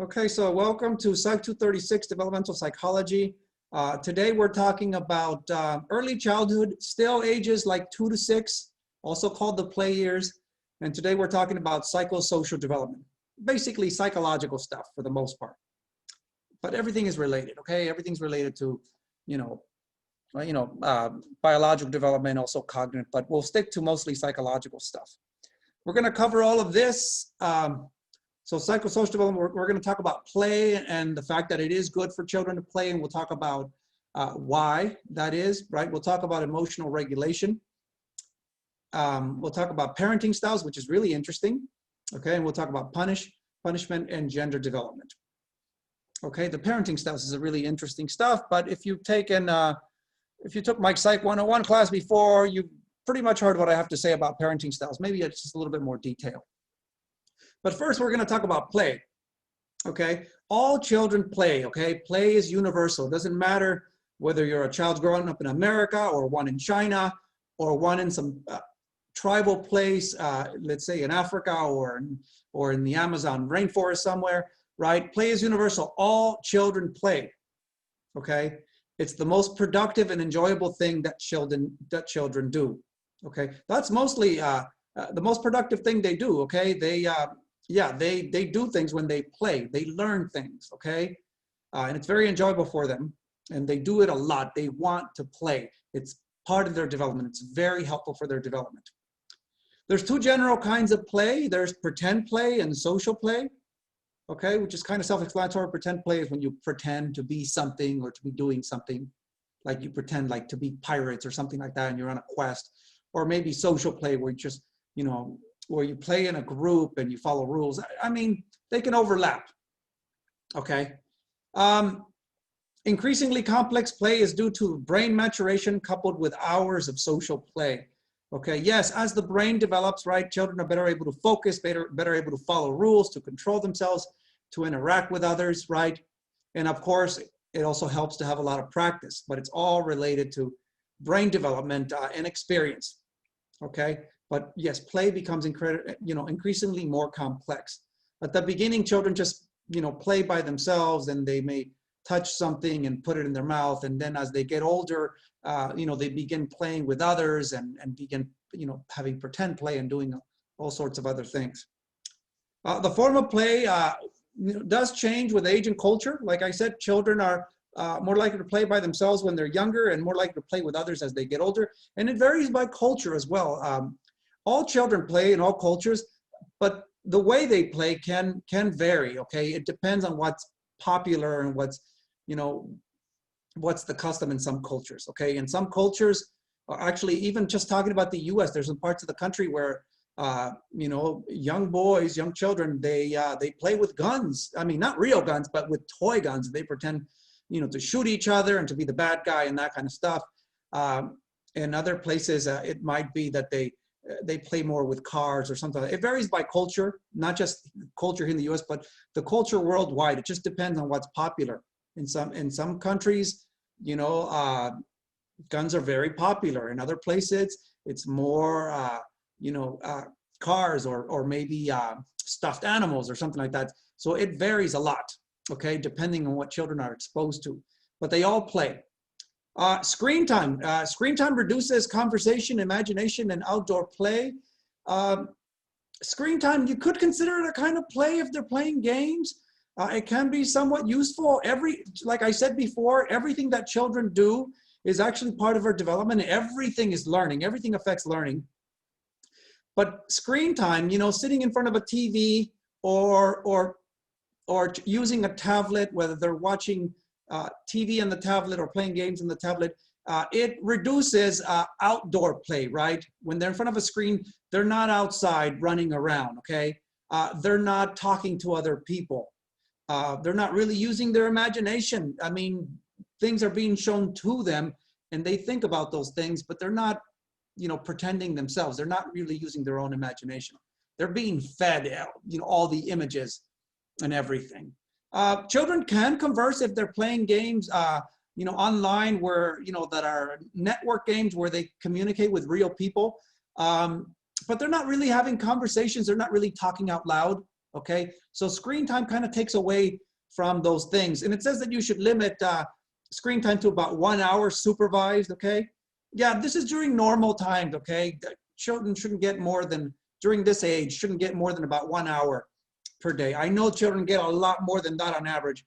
Okay, so welcome to Psych 236, Developmental Psychology. Today we're talking about early childhood, still ages like 2 to 6, also called the play years. And today we're talking about psychosocial development, basically psychological stuff for the most part. But everything is related, okay? Everything's related to, biological development, also cognitive, but we'll stick to mostly psychological stuff. We're gonna cover all of this. So psychosocial development, we're going to talk about play and the fact that it is good for children to play, and we'll talk about why that is, right? We'll talk about emotional regulation. We'll talk about parenting styles, which is really interesting, okay? And we'll talk about punishment and gender development. Okay, the parenting styles is a really interesting stuff, but if you've taken, if you took my Psych 101 class before, you've pretty much heard what I have to say about parenting styles. Maybe it's just a little bit more detail. But first, we're going to talk about play, okay? All children play, okay? Play is universal. It doesn't matter whether you're a child growing up in America or one in China or one in some tribal place, let's say in Africa or in the Amazon rainforest somewhere, right? Play is universal. All children play, okay? It's the most productive and enjoyable thing that children do, okay? That's mostly the most productive thing they do, okay? They do things when they play. They learn things, okay? And it's very enjoyable for them. And they do it a lot. They want to play. It's part of their development. It's very helpful for their development. There's two general kinds of play. There's pretend play and social play, okay? Which is kind of self-explanatory. Pretend play is when you pretend to be something or to be doing something. Like you pretend like to be pirates or something like that and you're on a quest. Or maybe social play where you just, where you play in a group and you follow rules. I mean, they can overlap, okay? Increasingly complex play is due to brain maturation coupled with hours of social play, okay? Yes, as the brain develops, right, children are better able to focus, better able to follow rules, to control themselves, to interact with others, right? And of course, it also helps to have a lot of practice, but it's all related to brain development and experience, okay? But yes, play becomes increasingly more complex. At the beginning, children just, play by themselves and they may touch something and put it in their mouth. And then as they get older, they begin playing with others and begin, having pretend play and doing all sorts of other things. The form of play does change with age and culture. Like I said, children are more likely to play by themselves when they're younger and more likely to play with others as they get older. And it varies by culture as well. All children play in all cultures, but the way they play can vary, okay? It depends on what's popular and what's the custom in some cultures, okay? In some cultures, actually, even just talking about the US, there's some parts of the country where, young boys, young children, they play with guns. I mean, not real guns, but with toy guns. They pretend, to shoot each other and to be the bad guy and that kind of stuff. In other places, it might be that they play more with cars or something. It varies by culture, not just culture here in the US, but the culture worldwide. It just depends on what's popular. In some countries, guns are very popular. In other places, it's more, cars or maybe stuffed animals or something like that. So it varies a lot, okay, depending on what children are exposed to. But they all play. Screen time. Screen time reduces conversation, imagination, and outdoor play. Screen time, you could consider it a kind of play if they're playing games. It can be somewhat useful. Like I said before, everything that children do is actually part of our development. Everything is learning. Everything affects learning. But screen time, sitting in front of a TV or using a tablet, whether they're watching TV on the tablet or playing games on the tablet, it reduces outdoor play, right? When they're in front of a screen, they're not outside running around, okay? They're not talking to other people. They're not really using their imagination. I mean, things are being shown to them and they think about those things, but they're not, pretending themselves. They're not really using their own imagination. They're being fed, all the images and everything. Children can converse if they're playing games, online where, that are network games where they communicate with real people. But they're not really having conversations. They're not really talking out loud. okay? So screen time kind of takes away from those things. And it says that you should limit screen time to about 1 hour supervised, okay? Yeah, this is during normal times, okay? Children shouldn't get more than, during this age, shouldn't get more than about 1 hour per day. I know children get a lot more than that on average,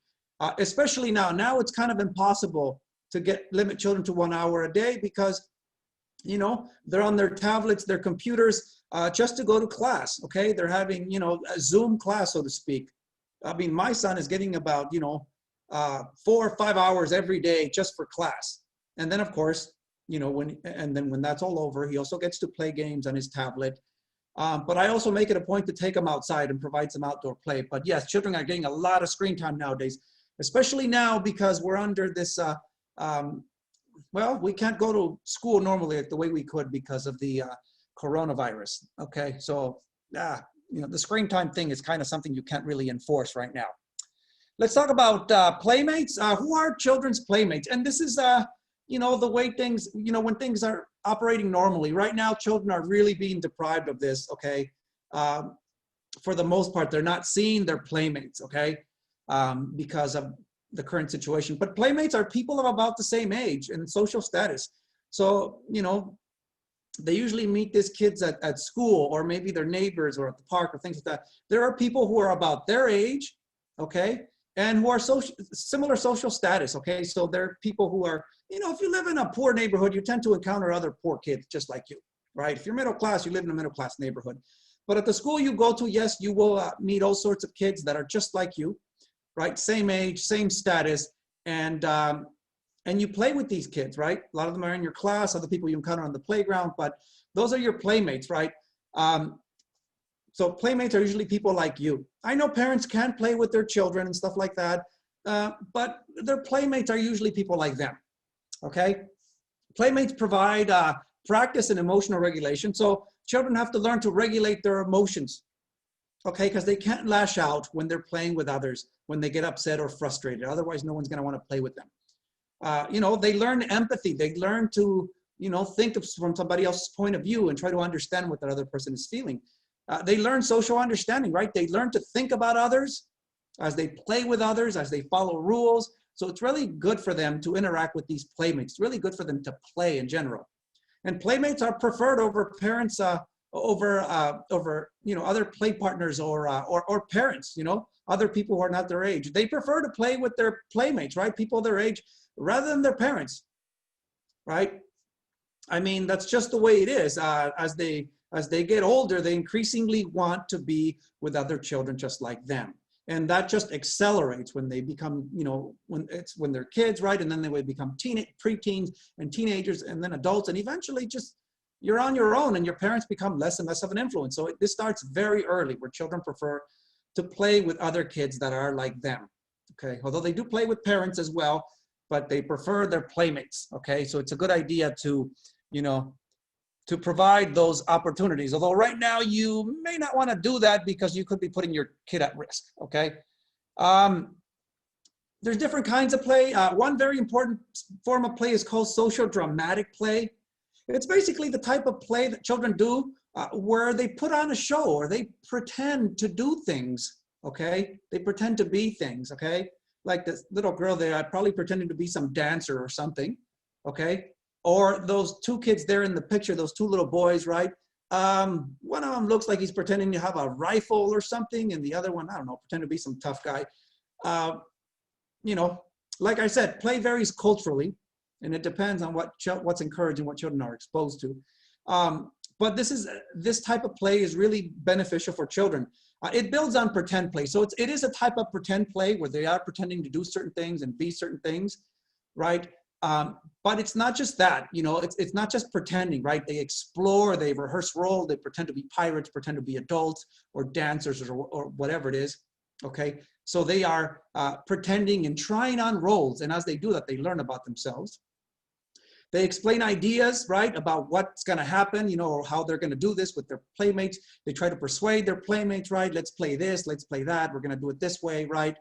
especially now. Now it's kind of impossible to limit children to 1 hour a day because, you know, they're on their tablets, their computers, just to go to class, okay? They're having, you know, a Zoom class, so to speak. I mean, my son is getting about, you know, 4 or 5 hours every day just for class. And then of course, you know, when that's all over, he also gets to play games on his tablet. But I also make it a point to take them outside and provide some outdoor play. But yes, children are getting a lot of screen time nowadays, especially now because we're under this, well, we can't go to school normally like the way we could because of the coronavirus. Okay, so you know, the screen time thing is kind of something you can't really enforce right now. Let's talk about playmates. Who are children's playmates? And this is, you know, the way things, you know, when things are operating normally. Right now, children are really being deprived of this, okay? For the most part, they're not seeing their playmates, okay? Because of the current situation. But playmates are people of about the same age and social status. So, you know, they usually meet these kids at school, or maybe their neighbors or at the park or things like that. There are people who are about their age, okay? And who are similar social status, okay? So they're people who are, you know, if you live in a poor neighborhood, you tend to encounter other poor kids just like you, right? If you're middle class, you live in a middle class neighborhood. But at the school you go to, yes, you will meet all sorts of kids that are just like you, right? Same age, same status, and you play with these kids, right? A lot of them are in your class, other people you encounter on the playground, but those are your playmates, right? So playmates are usually people like you. I know parents can play with their children and stuff like that, but their playmates are usually people like them, okay? Playmates provide practice in emotional regulation. So children have to learn to regulate their emotions, okay? Because they can't lash out when they're playing with others, when they get upset or frustrated. Otherwise, no one's gonna wanna play with them. You know, they learn empathy. They learn to, you know, think from somebody else's point of view and try to understand what that other person is feeling. They learn social understanding, right? They learn to think about others as they play with others, as they follow rules. So it's really good for them to interact with these playmates. It's really good for them to play in general. And playmates are preferred over parents, over you know, other play partners or parents, you know, other people who are not their age. They prefer to play with their playmates, right? People their age rather than their parents, right? I mean, that's just the way it is. As they get older, they increasingly want to be with other children just like them. And that just accelerates when they become, you know, when they're kids, right? And then they would become preteens and teenagers and then adults. And eventually just, you're on your own and your parents become less and less of an influence. So this starts very early where children prefer to play with other kids that are like them, okay? Although they do play with parents as well, but they prefer their playmates, okay? So it's a good idea to, you know, to provide those opportunities. Although right now you may not want to do that because you could be putting your kid at risk, okay? There's different kinds of play. One very important form of play is called social dramatic play. It's basically the type of play that children do where they put on a show or they pretend to do things, okay? They pretend to be things, okay? Like this little girl there, probably pretending to be some dancer or something, okay? Or those two kids there in the picture, those two little boys, right? One of them looks like he's pretending to have a rifle or something, and the other one, I don't know, pretend to be some tough guy. You know, like I said, play varies culturally, and it depends on what's encouraged and what children are exposed to. But this type of play is really beneficial for children. It builds on pretend play. So it is a type of pretend play where they are pretending to do certain things and be certain things, right? But it's not just that, you know, it's not just pretending, right? They explore, they rehearse roles, they pretend to be pirates, pretend to be adults or dancers or whatever it is, okay? So they are pretending and trying on roles. And as they do that, they learn about themselves. They explain ideas, right, about what's going to happen, you know, or how they're going to do this with their playmates. They try to persuade their playmates, right? Let's play this, let's play that. We're going to do it this way, right?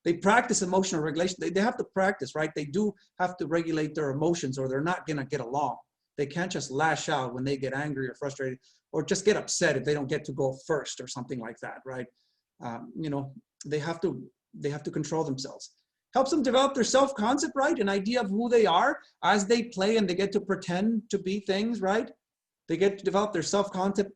They practice emotional regulation. They have to practice, right? They do have to regulate their emotions or they're not going to get along. They can't just lash out when they get angry or frustrated or just get upset if they don't get to go first or something like that, right? You know, they have to control themselves. Helps them develop their self-concept, right? An idea of who they are as they play and they get to pretend to be things, right? They get to develop their self-concept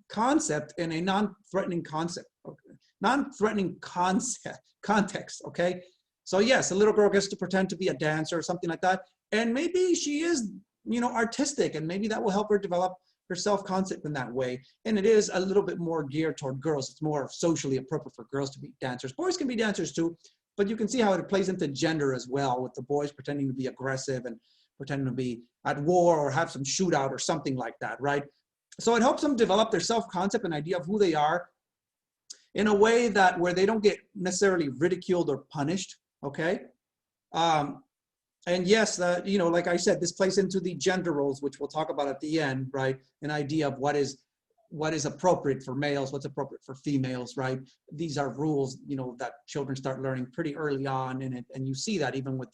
concept in a non-threatening concept, okay? Non-threatening context, okay? So yes, a little girl gets to pretend to be a dancer or something like that. And maybe she is, you know, artistic, and maybe that will help her develop her self-concept in that way. And it is a little bit more geared toward girls. It's more socially appropriate for girls to be dancers. Boys can be dancers too, but you can see how it plays into gender as well, with the boys pretending to be aggressive and pretending to be at war or have some shootout or something like that, right? So it helps them develop their self-concept and idea of who they are in a way that where they don't get necessarily ridiculed or punished, okay? And yes, you know, like I said, this plays into the gender roles, which we'll talk about at the end, right? An idea of what is appropriate for males, what's appropriate for females, right? These are rules, you know, that children start learning pretty early on, and you see that even with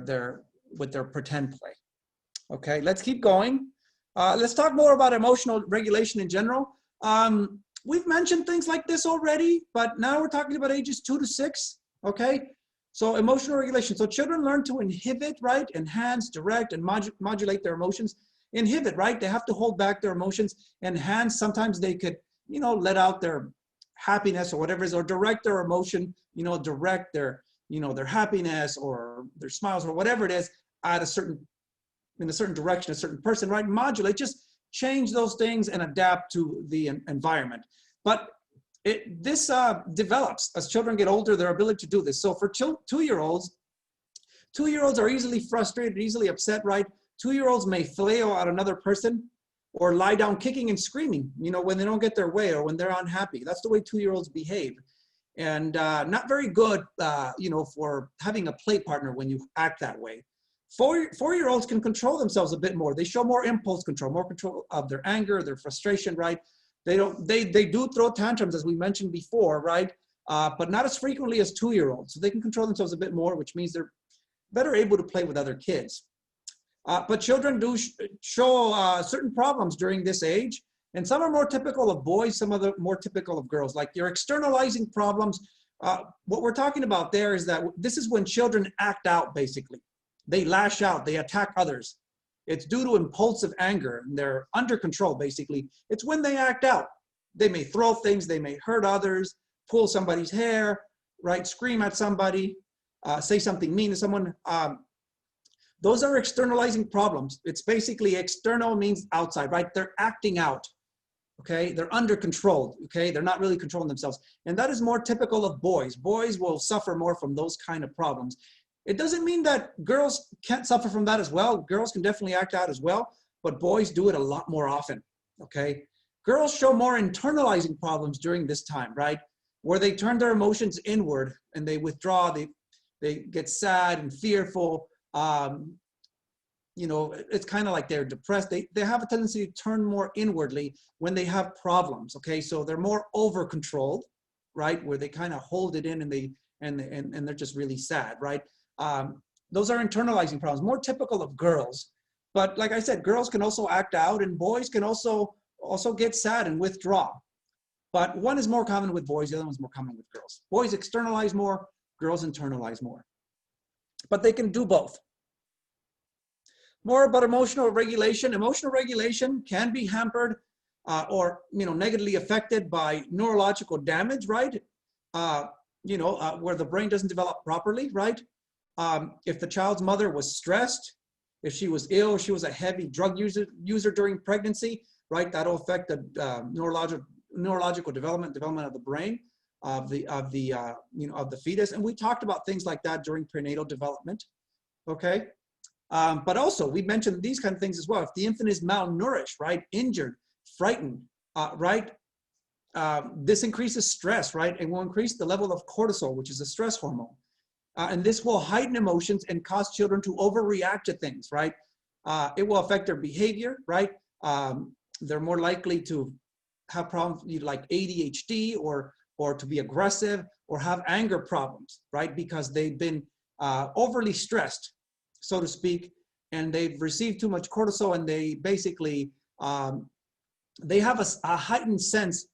their pretend play. Okay, let's keep going. Let's talk more about emotional regulation in general. We've mentioned things like this already, but now we're talking about ages 2 to 6, okay? So emotional regulation. So children learn to inhibit, right? Enhance, direct, and modulate their emotions. Inhibit, right? They have to hold back their emotions. Enhance, sometimes they could, you know, let out their happiness or whatever it is, or direct their emotion, you know, direct their, you know, their happiness or their smiles or whatever it is at in a certain direction, a certain person, right? Modulate, just change those things and adapt to the environment. But this develops as children get older, their ability to do this. So for 2-year-olds, 2-year-olds are easily frustrated, easily upset, right? 2-year-olds may flail at another person or lie down kicking and screaming, you know, when they don't get their way or when they're unhappy. That's the way 2-year-olds behave. And not very good, you know, for having a play partner when you act that way. 4-year-olds can control themselves a bit more. They show more impulse control, more control of their anger, their frustration, right? They do throw tantrums, as we mentioned before, right? But not as frequently as 2-year-olds. So they can control themselves a bit more, which means they're better able to play with other kids. But children do show certain problems during this age. And some are more typical of boys, some are more typical of girls. Like your externalizing problems, what we're talking about there is that this is when children act out, basically. They lash out, they attack others. It's due to impulsive anger, and they're under control, basically. It's when they act out. They may throw things, they may hurt others, pull somebody's hair, right? Scream at somebody, say something mean to someone. Those are externalizing problems. It's basically external means outside, right? They're acting out, okay? They're under control, okay? They're not really controlling themselves. And that is more typical of boys. Boys will suffer more from those kind of problems. It doesn't mean that girls can't suffer from that as well. Girls can definitely act out as well, but boys do it a lot more often, okay? Girls show more internalizing problems during this time, right? Where they turn their emotions inward and they withdraw, they get sad and fearful. You know, it's kind of like they're depressed. They have a tendency to turn more inwardly when they have problems, okay? So they're more over-controlled, right? Where they kind of hold it in and they're just really sad, right? Those are internalizing problems, more typical of girls. But like I said, girls can also act out, and boys can also get sad and withdraw. But one is more common with boys, the other one's more common with girls. Boys externalize more, girls internalize more. But they can do both. More about emotional regulation. Emotional regulation can be hampered or, you know, negatively affected by neurological damage, right? You know, where the brain doesn't develop properly, right? If the child's mother was stressed, if she was ill, if she was a heavy drug user during pregnancy, right? That'll affect the neurological development of the brain of the fetus. And we talked about things like that during prenatal development, okay? But also we mentioned these kind of things as well. If the infant is malnourished, right? Injured, frightened, right? This increases stress, right? And will increase the level of cortisol, which is a stress hormone. And this will heighten emotions and cause children to overreact to things, right? It will affect their behavior, right? They're more likely to have problems like ADHD or to be aggressive or have anger problems, right? Because they've been overly stressed, so to speak, and they've received too much cortisol, and they basically, they have a heightened sense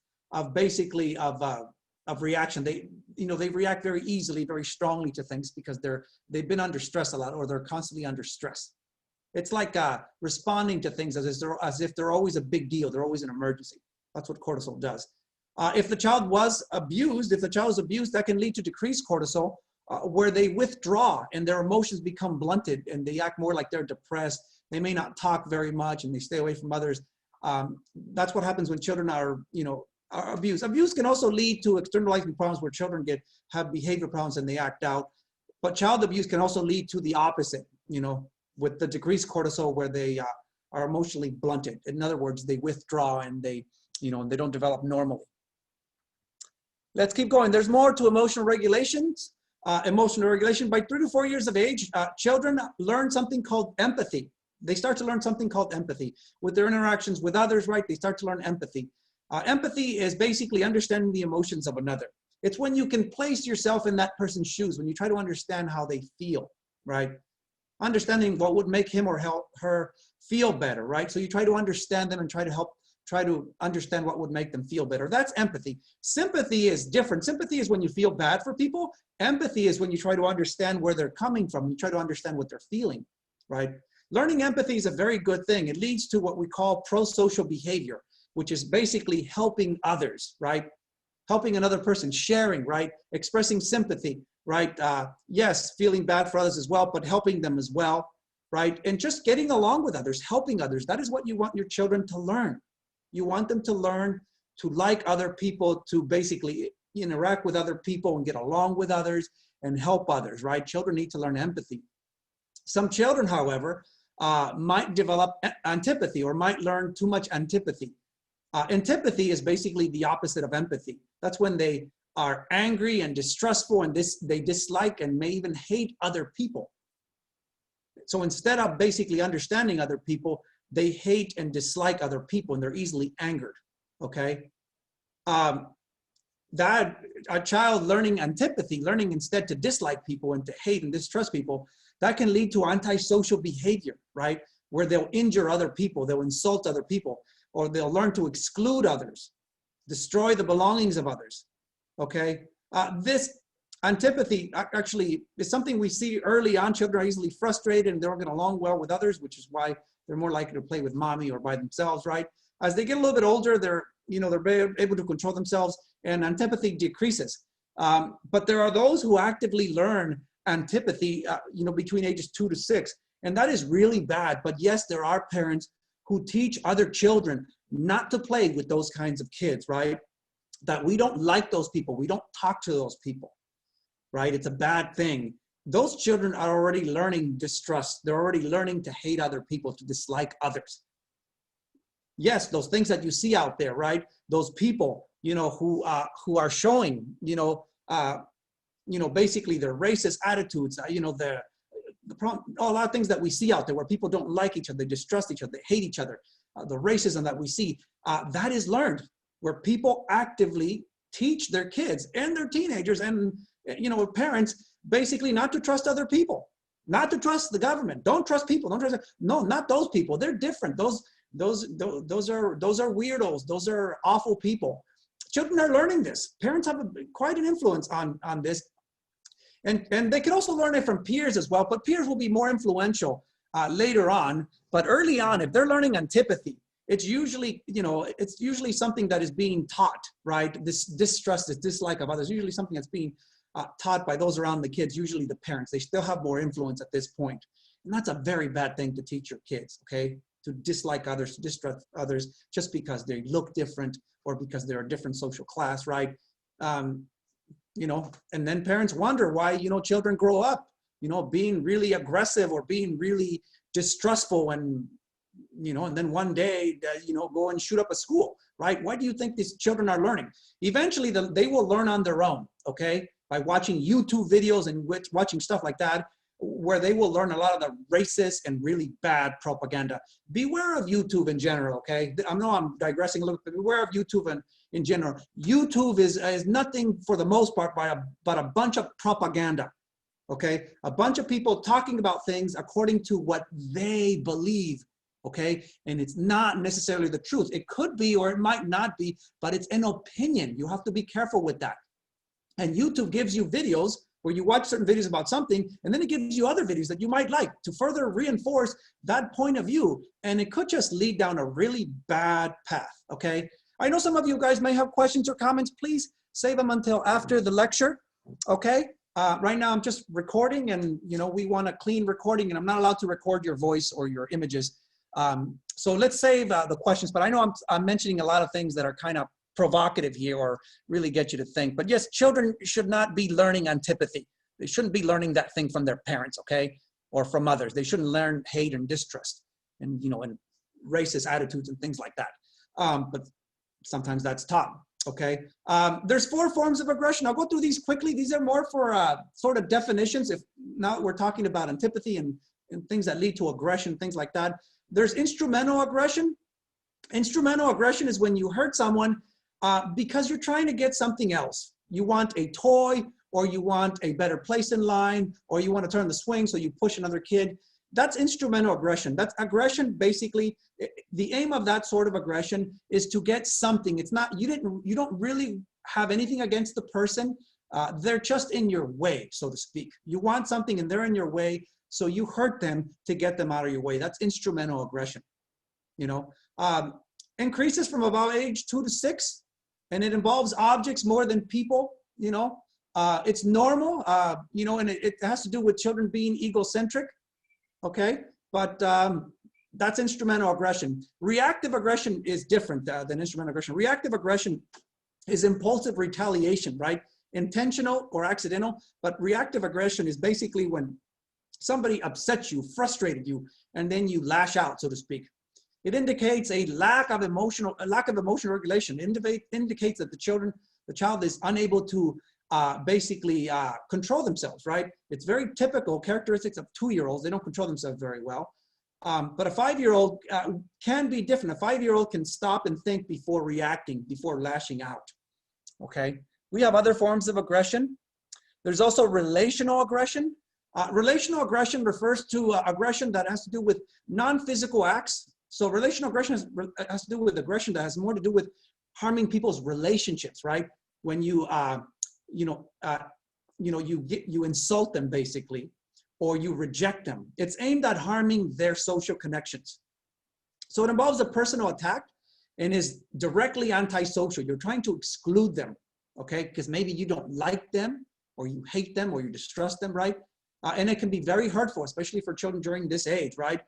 basically of reaction. They react very easily, very strongly to things because they've been under stress a lot, or they're constantly under stress. It's like responding to things as if they're always a big deal. They're always an emergency. That's what cortisol does. If the child was abused, that can lead to decreased cortisol, where they withdraw and their emotions become blunted and they act more like they're depressed. They may not talk very much and they stay away from others. That's what happens when children are abused. Abuse can also lead to externalizing problems where children have behavior problems and they act out. But child abuse can also lead to the opposite, with the decreased cortisol, where they are emotionally blunted. In other words, they withdraw and they don't develop normally. Let's keep going. There's more to emotional regulations. Emotional regulation, by 3 to 4 years of age, children learn something called empathy. They start to learn something called empathy. With their interactions with others, right, they start to learn empathy. Empathy is basically understanding the emotions of another. It's when you can place yourself in that person's shoes, when you try to understand how they feel, right? Understanding what would make him or her feel better, right? So you try to understand them and try to understand what would make them feel better. That's empathy. Sympathy is different. Sympathy is when you feel bad for people. Empathy is when you try to understand where they're coming from. You try to understand what they're feeling, right? Learning empathy is a very good thing. It leads to what we call pro-social behavior, which is basically helping others, right? Helping another person, sharing, right? Expressing sympathy, right? Yes, feeling bad for others as well, but helping them as well, right? And just getting along with others, helping others. That is what you want your children to learn. You want them to learn to like other people, to basically interact with other people and get along with others and help others, right? Children need to learn empathy. Some children, however, might develop antipathy or might learn too much antipathy. Antipathy is basically the opposite of empathy. That's when they are angry and distrustful and they dislike and may even hate other people. So instead of basically understanding other people, they hate and dislike other people and they're easily angered, okay? That a child learning antipathy, learning instead to dislike people and to hate and distrust people, that can lead to antisocial behavior, right? Where they'll injure other people, they'll insult other people, or they'll learn to exclude others, destroy the belongings of others, okay? This antipathy actually is something we see early on. Children are easily frustrated and they don't get along well with others, which is why they're more likely to play with mommy or by themselves, right? As they get a little bit older, they're able to control themselves and antipathy decreases. But there are those who actively learn antipathy, between ages 2 to 6, and that is really bad. But yes, there are parents who teach other children not to play with those kinds of kids, right? That we don't like those people. We don't talk to those people, right? It's a bad thing. Those children are already learning distrust. They're already learning to hate other people, to dislike others. Yes, those things that you see out there, right? Those people, who are showing, basically their racist attitudes, the problem, a lot of things that we see out there where people don't like each other, they distrust each other, they hate each other, the racism that we see, that is learned, where people actively teach their kids and their teenagers and, parents, basically not to trust other people, not to trust the government. Don't trust people. Don't trust. No, not those people. They're different. Those are weirdos. Those are awful people. Children are learning this. Parents have quite an influence on this. And they can also learn it from peers as well, but peers will be more influential later on. But early on, if they're learning antipathy, it's usually, something that is being taught, right? This distrust, this dislike of others, usually something that's being taught by those around the kids, usually the parents. They still have more influence at this point. And that's a very bad thing to teach your kids, okay? To dislike others, to distrust others just because they look different or because they're a different social class, right? And then parents wonder why, children grow up, being really aggressive or being really distrustful and then one day, go and shoot up a school, right? Why do you think these children are learning? Eventually, they will learn on their own, okay? By watching YouTube videos and watching stuff like that, where they will learn a lot of the racist and really bad propaganda. Beware of YouTube in general, okay? I know I'm digressing a little bit, beware of YouTube in general. YouTube is nothing for the most part but a bunch of propaganda, okay? A bunch of people talking about things according to what they believe okay? And it's not necessarily the truth. It could be, or it might not be, but it's an opinion. You have to be careful with that. And YouTube gives you videos where you watch certain videos about something, and then it gives you other videos that you might like to further reinforce that point of view. And it could just lead down a really bad path, okay? I know some of you guys may have questions or comments. Please save them until after the lecture, okay? Right now I'm just recording, and we want a clean recording, and I'm not allowed to record your voice or your images. So let's save the questions, but I know I'm mentioning a lot of things that are kind of provocative here or really get you to think. But yes, children should not be learning antipathy. They shouldn't be learning that thing from their parents, okay? Or from others. They shouldn't learn hate and distrust and, and racist attitudes and things like that. But sometimes that's taught, okay? There's 4 forms of aggression. I'll go through these quickly. These are more for sort of definitions. If now we're talking about antipathy and things that lead to aggression, things like that. There's instrumental aggression. Instrumental aggression is when you hurt someone because you're trying to get something else. You want a toy, or you want a better place in line, or you want to turn the swing, so you push another kid. That's instrumental aggression. That's aggression. Basically, the aim of that sort of aggression is to get something. It's not, you don't really have anything against the person. They're just in your way, so to speak. You want something and they're in your way, so you hurt them to get them out of your way. That's instrumental aggression. Increases from about age 2 to 6. And it involves objects more than people, it's normal, and it has to do with children being egocentric, okay? But that's instrumental aggression. Reactive aggression is different than instrumental aggression. Reactive aggression is impulsive retaliation, right? Intentional or accidental, but reactive aggression is basically when somebody upsets you, frustrated you, and then you lash out, so to speak. It indicates a lack of emotional regulation. It indicates that the child is unable to basically control themselves, right? It's very typical characteristics of 2-year-olds. They don't control themselves very well. But a 5-year-old can be different. A 5-year-old can stop and think before reacting, before lashing out, okay? We have other forms of aggression. There's also relational aggression. Relational aggression refers to aggression that has to do with non-physical acts. So relational aggression has to do with aggression that has more to do with harming people's relationships, right? When you, you insult them basically, or you reject them. It's aimed at harming their social connections. So it involves a personal attack and is directly antisocial. You're trying to exclude them, okay? Because maybe you don't like them, or you hate them, or you distrust them, right? And it can be very hurtful, especially for children during this age, right?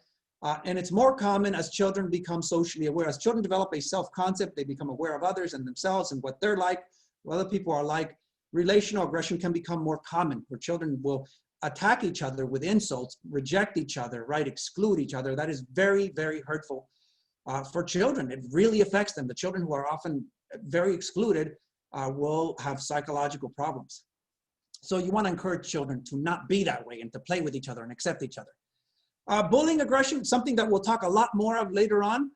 And it's more common as children become socially aware. As children develop a self-concept, they become aware of others and themselves and what they're like, what other people are like. Relational aggression can become more common, where children will attack each other with insults, reject each other, right? Exclude each other. That is very, very hurtful for children. It really affects them. The children who are often very excluded will have psychological problems. So you want to encourage children to not be that way and to play with each other and accept each other. Bullying aggression, something that we'll talk a lot more of later on.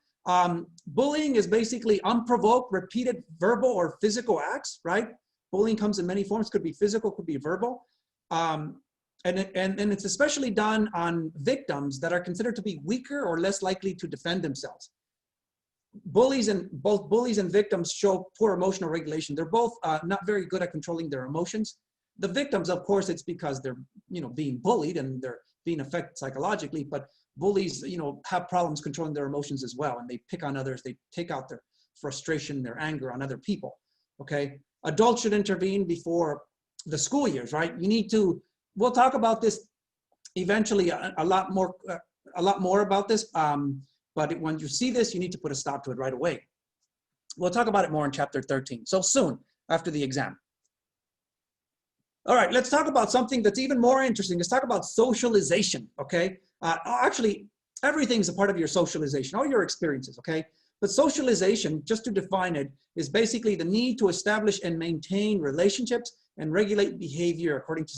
Bullying is basically unprovoked, repeated verbal or physical acts, right? Bullying comes in many forms, could be physical, could be verbal. And it's especially done on victims that are considered to be weaker or less likely to defend themselves. Both bullies and victims show poor emotional regulation. They're both not very good at controlling their emotions. The victims, of course, it's because they're being bullied and they're being affected psychologically, but bullies have problems controlling their emotions as well, and they pick on others. They take out their frustration, their anger on other people, okay? Adults should intervene before the school years, right? You need to, we'll talk about this eventually a lot more about this, but when you see this, you need to put a stop to it right away. We'll talk about it more in chapter 13, so soon after the exam. All right, let's talk about something that's even more interesting. Let's talk about socialization, okay? Actually, everything's a part of your socialization, all your experiences, okay? But socialization, just to define it, is basically the need to establish and maintain relationships and regulate behavior according to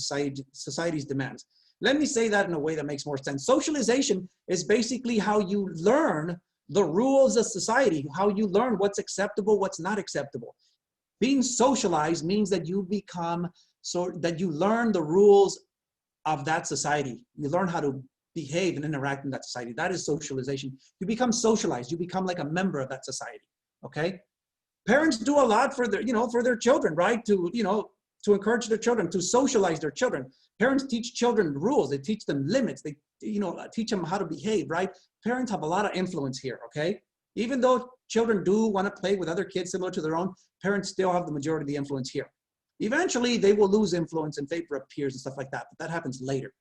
society's demands. Let me say that in a way that makes more sense. Socialization is basically how you learn the rules of society, how you learn what's acceptable, what's not acceptable. Being socialized means that you become, so that you learn the rules of that society. You learn how to behave and interact in that society. That is socialization. You become socialized. You become like a member of that society, okay? Parents do a lot for their, for their children, right? To encourage their children, to socialize their children. Parents teach children rules. They teach them limits. They, teach them how to behave, right? Parents have a lot of influence here, okay? Even though children do want to play with other kids similar to their own, parents still have the majority of the influence here. Eventually, they will lose influence in favor of peers and stuff like that, but that happens later.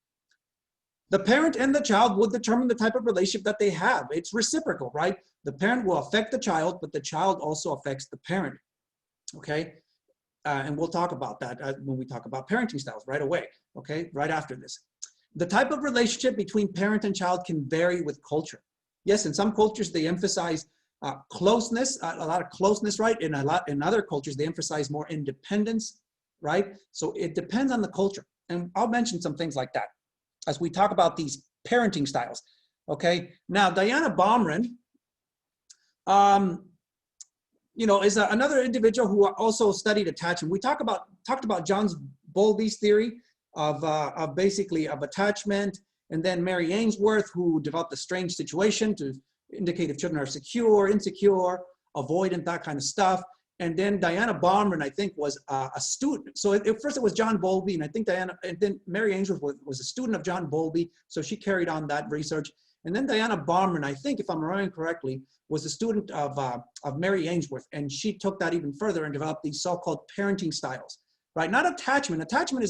The parent and the child will determine the type of relationship that they have. It's reciprocal, right? The parent will affect the child, but the child also affects the parent, okay? And we'll talk about that when we talk about parenting styles right away, okay? Right after this. The type of relationship between parent and child can vary with culture. Yes, in some cultures, they emphasize closeness, a lot of closeness, right? In other cultures, they emphasize more independence, right? So it depends on the culture. And I'll mention some things like that as we talk about these parenting styles, okay? Now, Diana Baumrin, is another individual who also studied attachment. We talked about John Bowlby's theory of basically of attachment, and then Mary Ainsworth, who developed a strange situation to indicate if children are secure, insecure, avoidant, that kind of stuff. And then Diana Baumrin, I think, was a student. So first it was John Bowlby, and I think then Mary Ainsworth was a student of John Bowlby, so she carried on that research. And then Diana Baumrin, I think, if I'm remembering correctly, was a student of Mary Ainsworth, and she took that even further and developed these so-called parenting styles, right? Not attachment. Attachment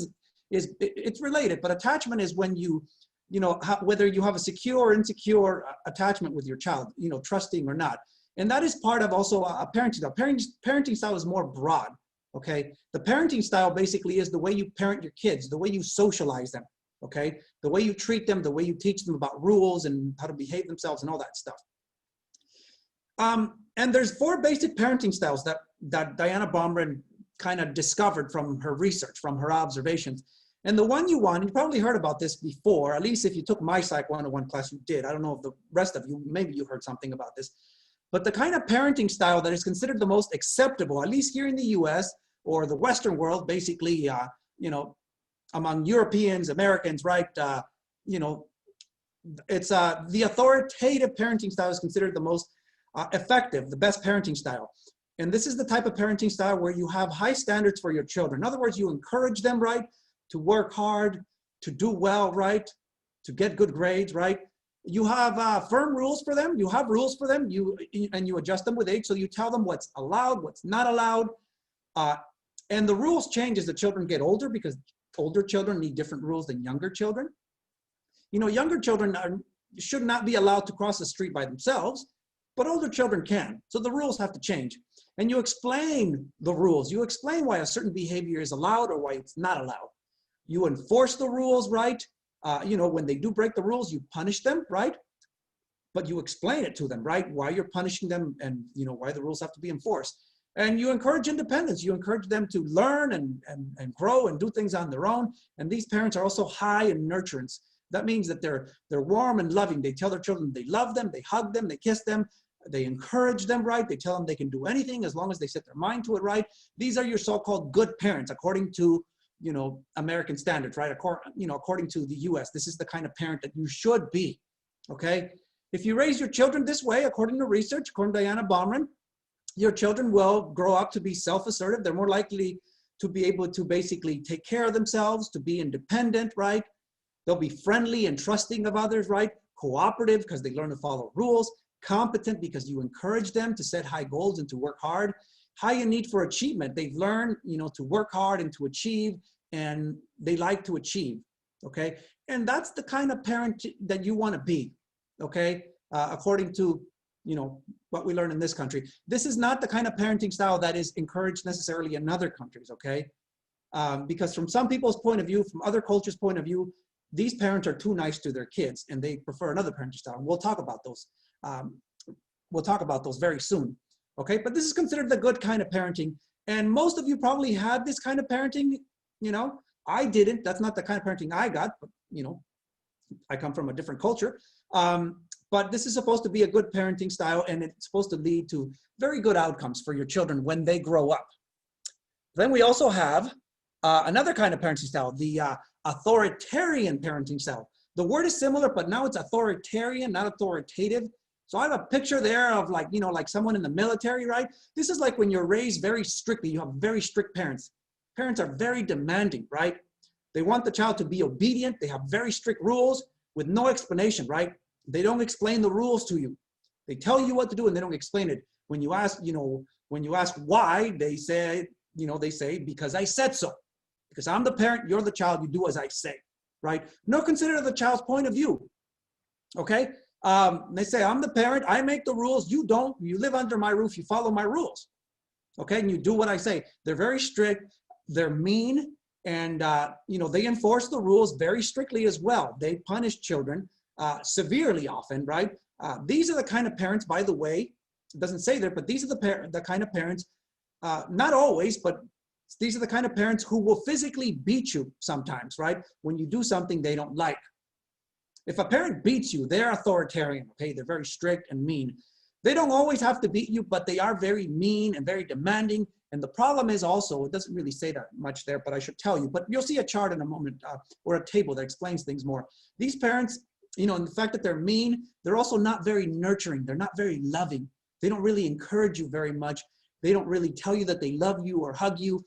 it's related, but attachment is when whether you have a secure or insecure attachment with your child, trusting or not. And that is part of also a parenting style. Parenting style is more broad, okay? The parenting style basically is the way you parent your kids, the way you socialize them, okay? The way you treat them, the way you teach them about rules and how to behave themselves and all that stuff. And there's 4 basic parenting styles that Diana Baumrin kind of discovered from her research, from her observations. And the one you probably heard about this before, at least if you took my Psych 101 class, you did. I don't know if the rest of you, maybe you heard something about this. But the kind of parenting style that is considered the most acceptable, at least here in the US or the Western world, basically, among Europeans, Americans, right? It's the authoritative parenting style is considered the most effective, the best parenting style. And this is the type of parenting style where you have high standards for your children. In other words, you encourage them, right, to work hard, to do well, right, to get good grades, right? You have firm rules for them. You have rules for them. And you adjust them with age. So you tell them what's allowed, what's not allowed. And the rules change as the children get older because older children need different rules than younger children. Younger children should not be allowed to cross the street by themselves, but older children can. So the rules have to change. And you explain the rules. You explain why a certain behavior is allowed or why it's not allowed. You enforce the rules, right? When they do break the rules, you punish them, right? But you explain it to them, right? Why you're punishing them and, why the rules have to be enforced. And you encourage independence. You encourage them to learn and grow and do things on their own. And these parents are also high in nurturance. That means that they're warm and loving. They tell their children they love them, they hug them, they kiss them, they encourage them, right? They tell them they can do anything as long as they set their mind to it, right? These are your so-called good parents, according to American standards, right? According to the US, this is the kind of parent that you should be, okay? If you raise your children this way, according to research, according to Diana Baumrin, your children will grow up to be self-assertive. They're more likely to be able to basically take care of themselves, to be independent, right? They'll be friendly and trusting of others, right? Cooperative because they learn to follow rules. Competent because you encourage them to set high goals and to work hard. High in need for achievement. They've learned, to work hard and to achieve, and they like to achieve, okay? And that's the kind of parent that you want to be, okay? According to, what we learn in this country. This is not the kind of parenting style that is encouraged necessarily in other countries, okay? Because from some people's point of view, from other cultures' point of view, these parents are too nice to their kids and they prefer another parenting style. And we'll talk about those. We'll talk about those very soon, okay? But this is considered the good kind of parenting. And most of you probably had this kind of parenting, I didn't. That's not the kind of parenting I got, but, I come from a different culture. But this is supposed to be a good parenting style, and it's supposed to lead to very good outcomes for your children when they grow up. Then we also have another kind of parenting style, the authoritarian parenting style. The word is similar, but now it's authoritarian, not authoritative. So I have a picture there of like, you know, like someone in the military, right? This is like when you're raised very strictly, you have very strict parents. Parents are very demanding, right? They want the child to be obedient. They have very strict rules with no explanation, right? They don't explain the rules to you. They tell you what to do and they don't explain it. When you ask, you know, when you ask why, they say, you know, they say, because I said so. Because I'm the parent, you're the child, you do as I say, right? No, consider the child's point of view, okay? They say, I'm the parent, I make the rules, you don't, you live under my roof, you follow my rules, okay? And you do what I say. They're very strict, they're mean, and, you know, they enforce the rules very strictly as well. They punish children severely often, right? These are the kind of parents, by the way, it doesn't say there, but these are the kind of parents, not always, but these are the kind of parents who will physically beat you sometimes, right? When you do something they don't like. If a parent beats you, they're authoritarian, okay? They're very strict and mean. They don't always have to beat you, but they are very mean and very demanding. And the problem is also, it doesn't really say that much there, but I should tell you, but you'll see a chart in a moment or a table that explains things more. These parents, you know, and the fact that they're mean, they're also not very nurturing. They're not very loving. They don't really encourage you very much. They don't really tell you that they love you or hug you.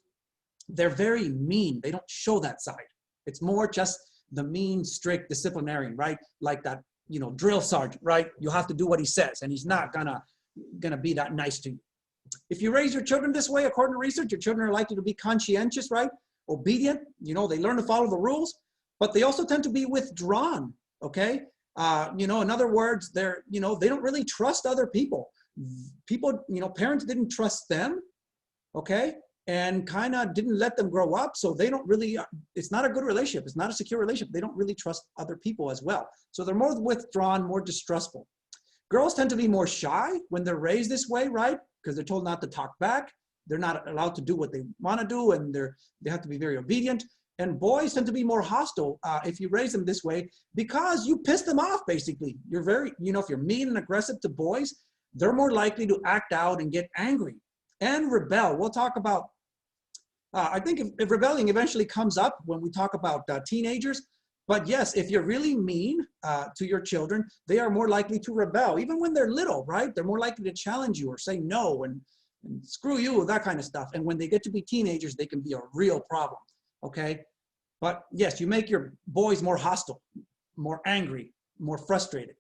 They're very mean. They don't show that side. It's more just the mean, strict disciplinarian, right? Like that, you know, drill sergeant, right? You have to do what he says, and he's not gonna be that nice to you. If you raise your children this way, according to research, your children are likely to be conscientious, right? Obedient, you know, they learn to follow the rules, but they also tend to be withdrawn, okay? You know, in other words, they're, you know, they don't really trust other people. People, you know, parents didn't trust them, okay? And kind of didn't let them grow up. So they don't really, it's not a good relationship. It's not a secure relationship. They don't really trust other people as well. So they're more withdrawn, more distrustful. Girls tend to be more shy when they're raised this way, right? Because they're told not to talk back. They're not allowed to do what they want to do, and they have to be very obedient. And boys tend to be more hostile if you raise them this way, because you piss them off, basically. You're very, you know, if you're mean and aggressive to boys, they're more likely to act out and get angry and rebel. We'll talk about, I think if rebelling eventually comes up when we talk about teenagers, but yes, if you're really mean to your children, they are more likely to rebel, even when they're little, right? They're more likely to challenge you or say no and screw you, that kind of stuff. And when they get to be teenagers, they can be a real problem, okay? But yes, you make your boys more hostile, more angry, more frustrated.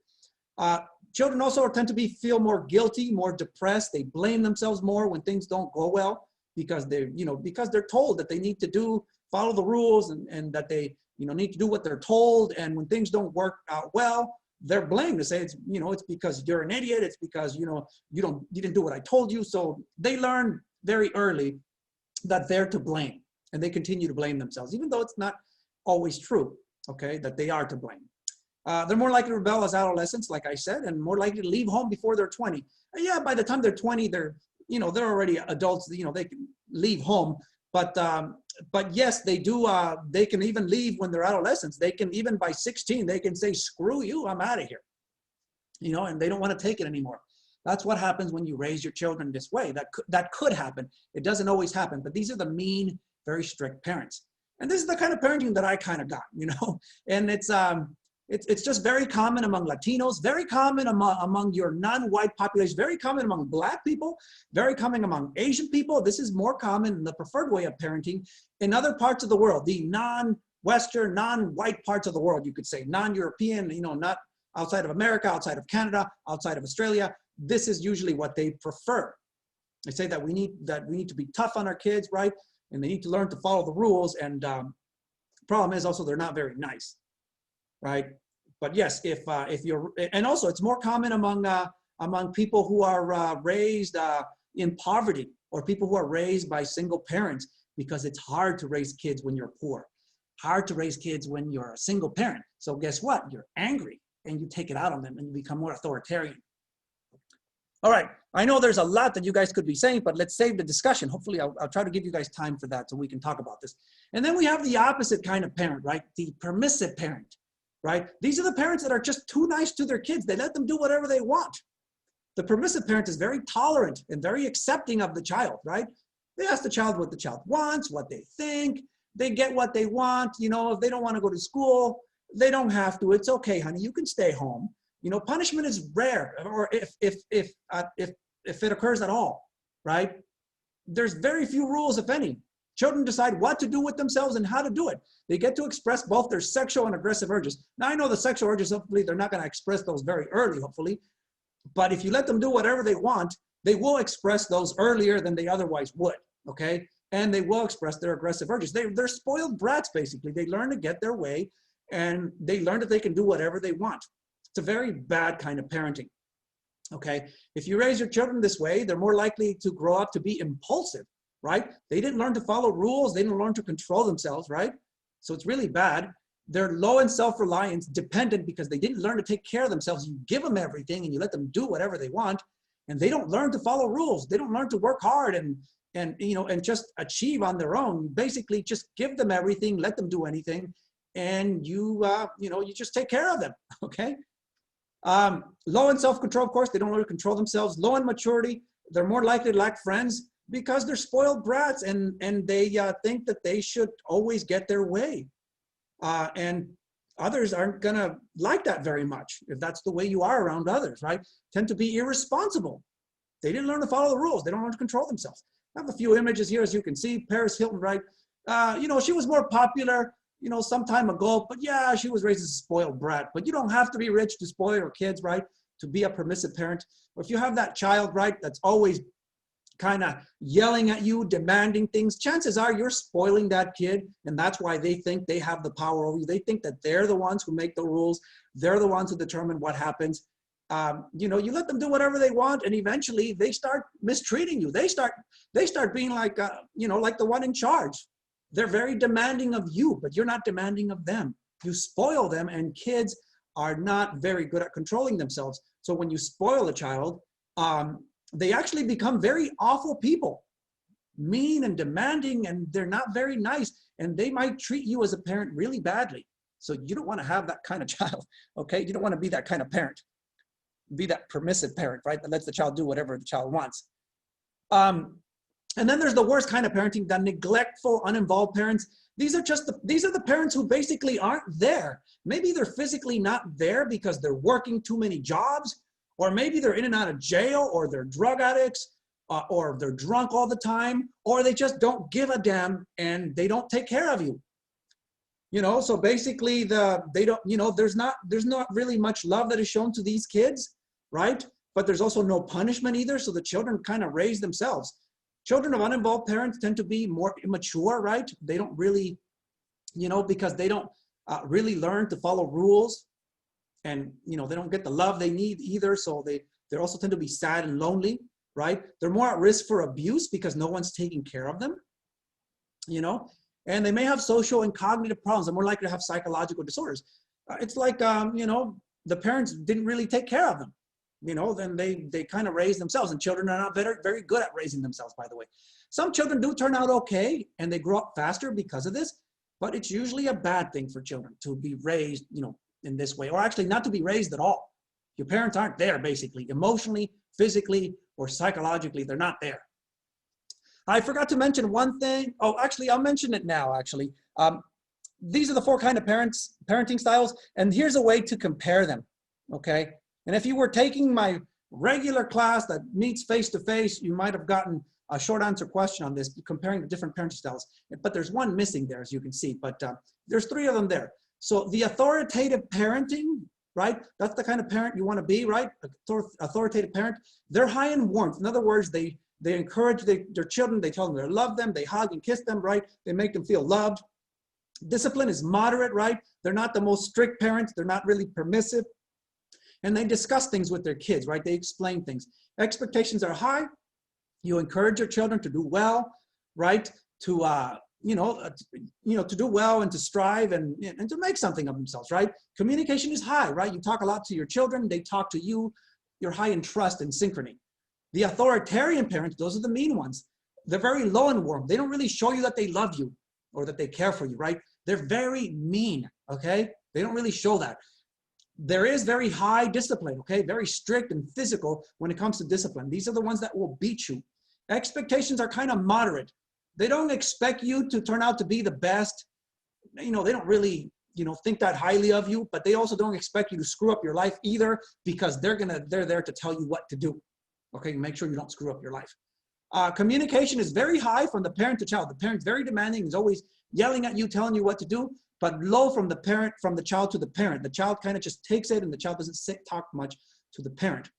Children also tend to feel more guilty, more depressed. They blame themselves more when things don't go well, because they're, you know, because they're told that they need to follow the rules and that they, you know, need to do what they're told. And when things don't work out well, they're blamed to say, it's, you know, it's because you're an idiot. It's because, you know, you didn't do what I told you. So they learn very early that they're to blame, and they continue to blame themselves, even though it's not always true, okay, that they are to blame. They're more likely to rebel as adolescents, like I said, and more likely to leave home before they're 20. Yeah, by the time they're 20, they're, you know, they're already adults, you know, they can leave home. But yes, they do, they can even leave when they're adolescents. They can, even by 16, they can say, screw you, I'm out of here. You know, and they don't want to take it anymore. That's what happens when you raise your children this way. That could happen. It doesn't always happen, but these are the mean, very strict parents. And this is the kind of parenting that I kind of got, you know, and it's just very common among Latinos, very common among your non-white population, very common among Black people, very common among Asian people. This is more common in the preferred way of parenting in other parts of the world, the non-Western, non-white parts of the world, you could say, non-European, you know, not outside of America, outside of Canada, outside of Australia. This is usually what they prefer. They say that we need to be tough on our kids, right? And they need to learn to follow the rules. And the problem is also they're not very nice, right? But yes, if you're, and also it's more common among people who are raised in poverty, or people who are raised by single parents, because it's hard to raise kids when you're poor, hard to raise kids when you're a single parent. So guess what? You're angry and you take it out on them and you become more authoritarian. All right, I know there's a lot that you guys could be saying, but let's save the discussion. Hopefully I'll try to give you guys time for that so we can talk about this. And then we have the opposite kind of parent, right? The permissive parent, right? These are the parents that are just too nice to their kids. They let them do whatever they want. The permissive parent is very tolerant and very accepting of the child, right? They ask the child what the child wants, what they think. They get what they want. You know, if they don't want to go to school, They don't have to. It's okay, honey. You can stay home. You know, punishment is rare, or if it occurs at all, right? There's very few rules, if any. Children decide what to do with themselves and how to do it. They get to express both their sexual and aggressive urges. Now, I know the sexual urges, hopefully, they're not going to express those very early, hopefully. But if you let them do whatever they want, they will express those earlier than they otherwise would, okay? And they will express their aggressive urges. They're spoiled brats, basically. They learn to get their way, and they learn that they can do whatever they want. It's a very bad kind of parenting, okay? If you raise your children this way, they're more likely to grow up to be impulsive, right? They didn't learn to follow rules. They didn't learn to control themselves, right? So it's really bad. They're low in self-reliance, dependent, because they didn't learn to take care of themselves. You give them everything and you let them do whatever they want, and they don't learn to follow rules. They don't learn to work hard and just achieve on their own. Basically, just give them everything, let them do anything, and you just take care of them, okay? Low in self-control, of course, they don't learn to control themselves. Low in maturity, they're more likely to lack friends because they're spoiled brats, and they think that they should always get their way. And others aren't gonna like that very much if that's the way you are around others, right? Tend to be irresponsible. They didn't learn to follow the rules. They don't learn to control themselves. I have a few images here, as you can see. Paris Hilton, right? She was more popular, some time ago, but yeah, she was raised as a spoiled brat. But you don't have to be rich to spoil your kids, right? To be a permissive parent. Or if you have that child, right, that's always kind of yelling at you, demanding things, chances are you're spoiling that kid, and that's why they think they have the power over you. They think that they're the ones who make the rules. They're the ones who determine what happens. You let them do whatever they want, and eventually they start mistreating you. They start being like, like the one in charge. They're very demanding of you, but you're not demanding of them. You spoil them, and kids are not very good at controlling themselves. So when you spoil a child, they actually become very awful people, mean and demanding, and they're not very nice, and they might treat you as a parent really badly. So you don't want to have that kind of child, okay? You don't want to be that kind of parent. Be that permissive parent, right? That lets the child do whatever the child wants. And then there's the worst kind of parenting, the neglectful, uninvolved parents. These are the parents who basically aren't there. Maybe they're physically not there because they're working too many jobs, or maybe they're in and out of jail, or they're drug addicts, or they're drunk all the time, or they just don't give a damn and they don't take care of you. So basically there's not really much love that is shown to these kids, right? But there's also no punishment either. So the children kind of raise themselves. Children of uninvolved parents tend to be more immature, right? They don't really, because they don't really learn to follow rules, and they don't get the love they need either. So they also tend to be sad and lonely, right? They're more at risk for abuse because no one's taking care of them, and they may have social and cognitive problems. They're more likely to have psychological disorders. It's like, the parents didn't really take care of them. Then they kind of raise themselves, and children are not very, very good at raising themselves, by the way. Some children do turn out okay, and they grow up faster because of this, but it's usually a bad thing for children to be raised, in this way, or actually not to be raised at all. Your parents aren't there, basically, emotionally, physically, or psychologically, they're not there. I forgot to mention one thing. Oh, actually, I'll mention it now, actually. These are the 4 kind of parenting styles, and here's a way to compare them, okay? And if you were taking my regular class that meets face-to-face, you might have gotten a short answer question on this, comparing the different parenting styles. But there's one missing there, as you can see. But there's 3 of them there. So the authoritative parenting, right? That's the kind of parent you want to be, right? Authoritative parent. They're high in warmth. In other words, they encourage their children. They tell them they love them. They hug and kiss them, right? They make them feel loved. Discipline is moderate, right? They're not the most strict parents. They're not really permissive. And they discuss things with their kids, right? They explain things. Expectations are high. You encourage your children to do well, right? To to do well and to strive and to make something of themselves, right? Communication is high, right? You talk a lot to your children. They talk to you. You're high in trust and synchrony. The authoritarian parents, those are the mean ones. They're very low in warmth. They don't really show you that they love you or that they care for you, right? They're very mean, okay? They don't really show that. There is very high discipline, okay? Very strict and physical when it comes to discipline. These are the ones that will beat you. Expectations are kind of moderate. They don't expect you to turn out to be the best. They don't really think that highly of you, but they also don't expect you to screw up your life either, because they're there to tell you what to do. Okay, make sure you don't screw up your life. Communication is very high from the parent to child. The parent's very demanding, is always yelling at you, telling you what to do, but low from the child to the parent. The child kind of just takes it, and the child doesn't talk much to the parent.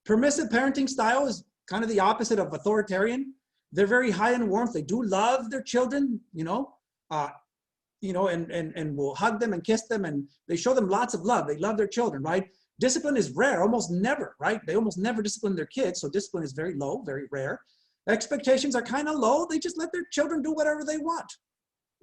Permissive parenting style is kind of the opposite of authoritarian. They're very high in warmth. They do love their children, and will hug them and kiss them, and they show them lots of love. They love their children, right? Discipline is rare, almost never, right? They almost never discipline their kids, so discipline is very low, very rare. Expectations are kind of low. They just let their children do whatever they want,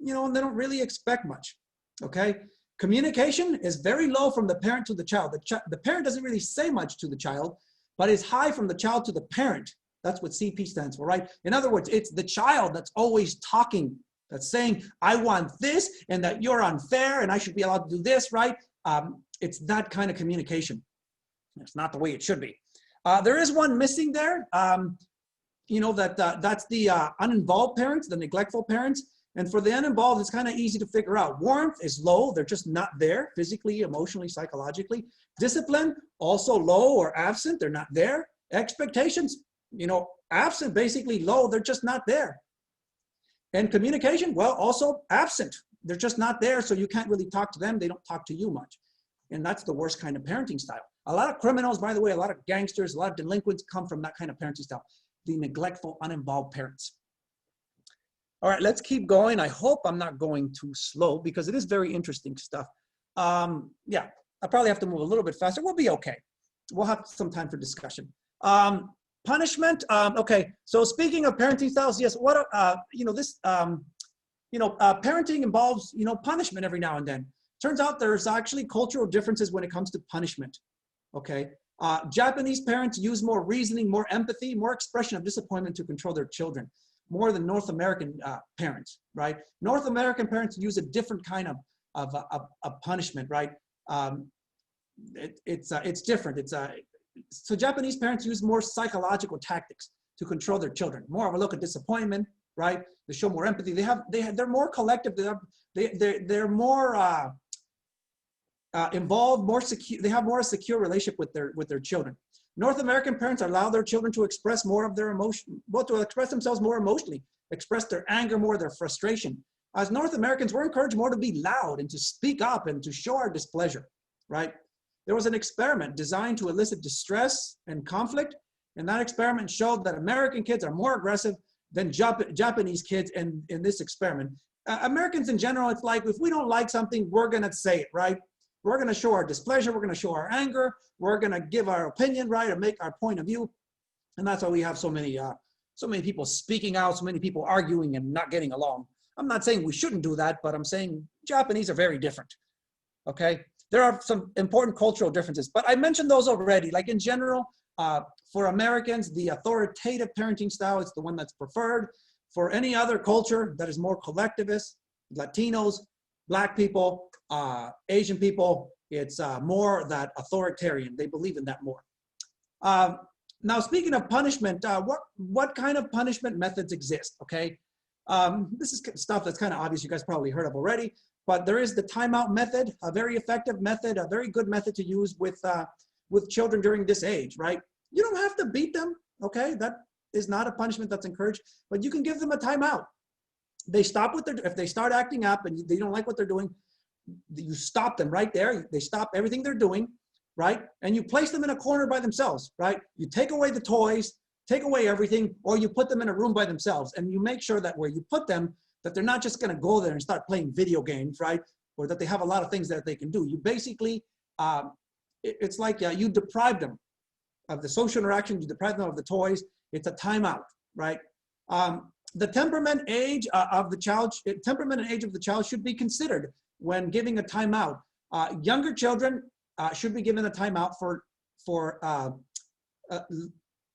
and they don't really expect much, okay? Communication is very low from the parent to the child. The parent doesn't really say much to the child, but is high from the child to the parent. That's what CP stands for, right? In other words, it's the child that's always talking, that's saying, I want this, and that you're unfair, and I should be allowed to do this, right? It's that kind of communication. It's not the way it should be. There is one missing there. That's the uninvolved parents, the neglectful parents. And for the uninvolved, it's kind of easy to figure out. Warmth is low. They're just not there physically, emotionally, psychologically. Discipline, also low or absent. They're not there. Expectations, absent, basically low. They're just not there. And communication, well, also absent. They're just not there, so you can't really talk to them. They don't talk to you much. And that's the worst kind of parenting style. A lot of criminals, by the way, a lot of gangsters, a lot of delinquents come from that kind of parenting style. The neglectful, uninvolved parents. All right, let's keep going. I hope I'm not going too slow, because it is very interesting stuff. Yeah, I probably have to move a little bit faster. We'll be okay. We'll have some time for discussion. Punishment. Okay, so speaking of parenting styles, yes, parenting involves, punishment every now and then. Turns out there's actually cultural differences when it comes to punishment, okay? Japanese parents use more reasoning, more empathy, more expression of disappointment to control their children, more than North American parents, right? North American parents use a different kind of punishment, right? It's different. So Japanese parents use more psychological tactics to control their children, more of a look at disappointment, right? They show more empathy. They're more collective. They're more involved, more secure. They have more secure relationship with their children. North American parents allow their children to express more of their emotion, to express themselves more emotionally, express their anger more, their frustration. As North Americans, we're encouraged more to be loud and to speak up and to show our displeasure, right? There was an experiment designed to elicit distress and conflict, and that experiment showed that American kids are more aggressive than Japanese kids in this experiment. Americans in general, it's like, if we don't like something, we're gonna say it, right? We're gonna show our displeasure, we're gonna show our anger, we're gonna give our opinion, right, or make our point of view. And that's why we have so many people speaking out, so many people arguing and not getting along. I'm not saying we shouldn't do that, but I'm saying Japanese are very different, okay? There are some important cultural differences, but I mentioned those already. Like in general, for Americans, the authoritative parenting style is the one that's preferred. For any other culture that is more collectivist, Latinos, Black people, Asian people, it's more that authoritarian. They believe in that more. Now, speaking of punishment, what kind of punishment methods exist, okay? This is stuff that's kind of obvious, you guys probably heard of already, but there is the timeout method, a very effective method, a very good method to use with children during this age, right? You don't have to beat them, okay? That is not a punishment that's encouraged, but you can give them a timeout. They stop if they start acting up and they don't like what they're doing, you stop them right there. They stop everything they're doing, right? And you place them in a corner by themselves, right? You take away the toys, take away everything, or you put them in a room by themselves, and you make sure that where you put them, that they're not just gonna go there and start playing video games, right? Or that they have a lot of things that they can do. You basically, it's like you deprive them of the social interaction, you deprive them of the toys. It's a timeout, right? The temperament age of the child should be considered when giving a timeout. Younger children should be given a timeout for